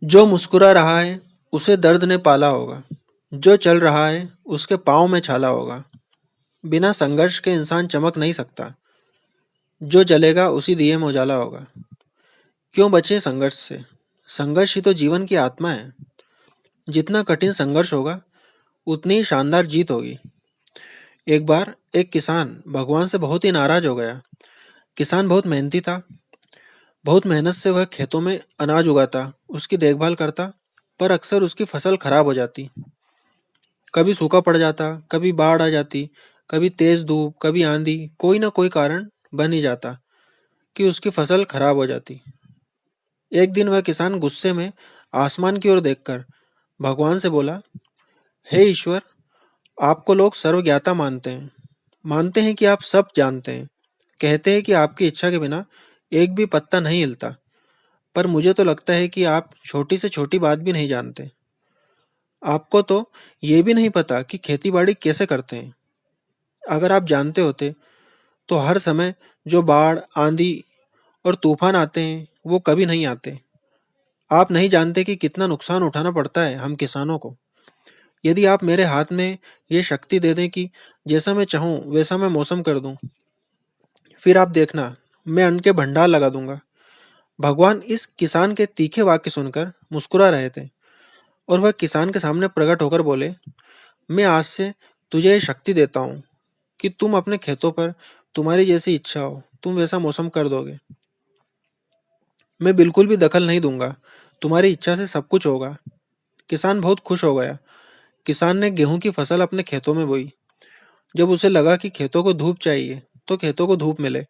जो मुस्कुरा रहा है उसे दर्द ने पाला होगा। जो चल रहा है उसके पाँव में छाला होगा। बिना संघर्ष के इंसान चमक नहीं सकता। जो जलेगा उसी दिए में उजाला होगा। क्यों बचे संघर्ष से? संघर्ष ही तो जीवन की आत्मा है। जितना कठिन संघर्ष होगा उतनी ही शानदार जीत होगी। एक बार एक किसान भगवान से बहुत ही नाराज हो गया। किसान बहुत मेहनती था। बहुत मेहनत से वह खेतों में अनाज उगाता, उसकी देखभाल करता, पर अक्सर उसकी फसल खराब हो जाती। कभी सूखा पड़ जाता, कभी बाढ़ आ जाती, कभी तेज धूप, कभी आंधी, कोई ना कोई कारण बन ही जाता कि उसकी फसल खराब हो जाती। एक दिन वह किसान गुस्से में आसमान की ओर देखकर भगवान से बोला, हे ईश्वर, आपको लोग सर्वज्ञाता मानते हैं कि आप सब जानते हैं, कहते हैं कि आपकी इच्छा के बिना एक भी पत्ता नहीं हिलता, पर मुझे तो लगता है कि आप छोटी से छोटी बात भी नहीं जानते। आपको तो ये भी नहीं पता कि खेती बाड़ी कैसे करते हैं। अगर आप जानते होते तो हर समय जो बाढ़, आंधी और तूफान आते हैं वो कभी नहीं आते। आप नहीं जानते कि कितना नुकसान उठाना पड़ता है हम किसानों को। यदि आप मेरे हाथ में ये शक्ति दे दें कि जैसा मैं चाहूँ वैसा मैं मौसम कर दूं, फिर आप देखना, मैं अन्न के भंडार लगा दूंगा। भगवान इस किसान के तीखे वाक्य सुनकर मुस्कुरा रहे थे और वह किसान के सामने प्रकट होकर बोले, मैं आज से तुझे ये शक्ति देता हूँ कि तुम अपने खेतों पर तुम्हारी जैसी इच्छा हो तुम वैसा मौसम कर दोगे। मैं बिल्कुल भी दखल नहीं दूंगा, तुम्हारी इच्छा से सब कुछ होगा। किसान बहुत खुश हो गया। किसान ने गेहूं की फसल अपने खेतों में बोई। जब उसे लगा कि खेतों को धूप चाहिए तो खेतों को धूप मिले,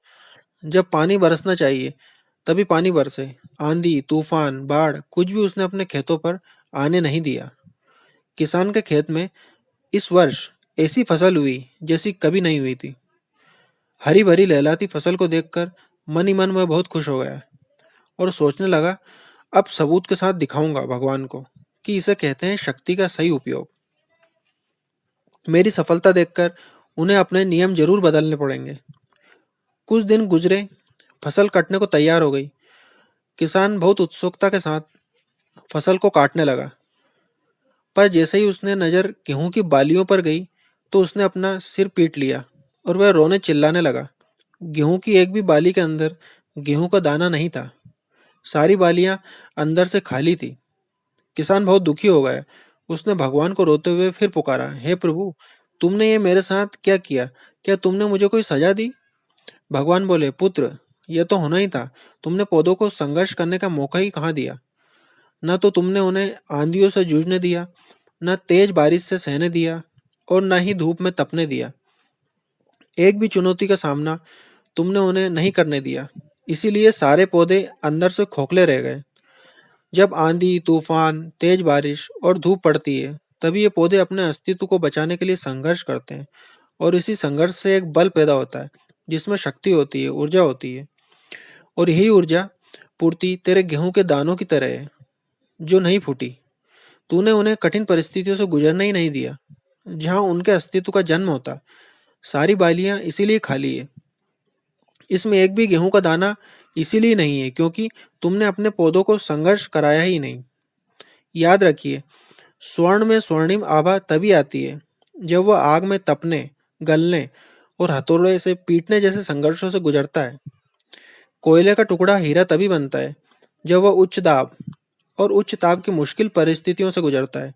जब पानी बरसना चाहिए तभी पानी बरसे। आंधी, तूफान, बाढ़ कुछ भी उसने अपने खेतों पर आने नहीं दिया। किसान के खेत में इस वर्ष ऐसी फसल हुई जैसी कभी नहीं हुई थी। हरी भरी लहलाती फसल को देखकर मन ही मन वह बहुत खुश हो गया और सोचने लगा, अब सबूत के साथ दिखाऊंगा भगवान को कि इसे कहते हैं शक्ति का सही उपयोग। मेरी सफलता देखकर उन्हें अपने नियम जरूर बदलने पड़ेंगे। कुछ दिन गुजरे, फसल कटने को तैयार हो गई। किसान बहुत उत्सुकता के साथ फसल को काटने लगा, पर जैसे ही उसने नजर गेहूं की बालियों पर गई तो उसने अपना सिर पीट लिया और वह रोने चिल्लाने लगा। गेहूं की एक भी बाली के अंदर गेहूं का दाना नहीं था। सारी बालियां अंदर से खाली थी। किसान बहुत दुखी हो गया। उसने भगवान को रोते हुए फिर पुकारा, हे प्रभु, तुमने ये मेरे साथ क्या किया? क्या तुमने मुझे कोई सजा दी? भगवान बोले, पुत्र, यह तो होना ही था। तुमने पौधों को संघर्ष करने का मौका ही कहाँ दिया? न तो तुमने उन्हें आंधियों से जूझने दिया, न तेज बारिश से सहने दिया और न ही धूप में तपने दिया। एक भी चुनौती का सामना तुमने उन्हें नहीं करने दिया। इसीलिए सारे पौधे अंदर से खोखले रह गए। जब आंधी, तूफान, तेज बारिश और धूप पड़ती है, तभी ये पौधे अपने अस्तित्व को बचाने के लिए संघर्ष करते हैं और इसी संघर्ष से एक बल पैदा होता है जिसमें शक्ति होती है, ऊर्जा होती है। और यही ऊर्जा पूर्ति तेरे गेहूं के दानों की तरह है जो नहीं फूटी। तूने उन्हें कठिन परिस्थितियों से गुजरने ही नहीं दिया जहां उनके अस्तित्व का जन्म होता। सारी बालियां इसीलिए खाली है। इसमें एक भी गेहूं का दाना इसीलिए नहीं है क्योंकि तुमने अपने पौधों को संघर्ष कराया ही नहीं। याद रखिए, स्वर्ण में स्वर्णिम आभा तभी आती है जब वह आग में तपने, गलने और हथौड़े से पीटने जैसे संघर्षों से गुजरता है। कोयले का टुकड़ा हीरा तभी बनता है जब वह उच्च ताप की मुश्किल परिस्थितियों से गुजरता है।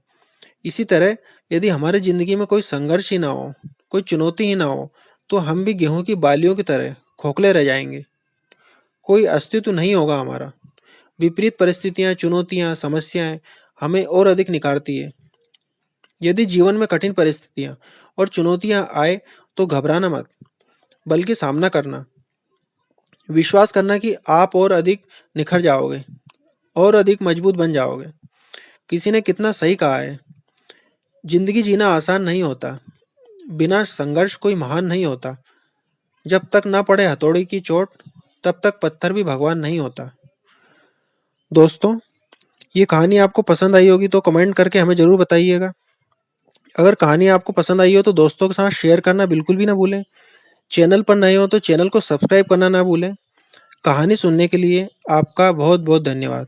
इसी तरह यदि हमारी जिंदगी में कोई संघर्ष ही ना हो, कोई चुनौती ही ना हो, तो हम भी गेहूं की बालियों की तरह खोखले रह जाएंगे। कोई अस्तित्व नहीं होगा हमारा। विपरीत परिस्थितियां, चुनौतियां, समस्याएं हमें और अधिक निखारती है। यदि जीवन में कठिन परिस्थितियां और चुनौतियां आए तो घबराना मत, बल्कि सामना करना। विश्वास करना कि आप और अधिक निखर जाओगे और अधिक मजबूत बन जाओगे। किसी ने कितना सही कहा है, जिंदगी जीना आसान नहीं होता। बिना संघर्ष कोई महान नहीं होता। जब तक ना पड़े हथौड़ी की चोट, तब तक पत्थर भी भगवान नहीं होता। दोस्तों, ये कहानी आपको पसंद आई होगी तो कमेंट करके हमें ज़रूर बताइएगा। अगर कहानी आपको पसंद आई हो तो दोस्तों के साथ शेयर करना बिल्कुल भी ना भूलें। चैनल पर नए हो तो चैनल को सब्सक्राइब करना ना भूलें। कहानी सुनने के लिए आपका बहुत बहुत धन्यवाद।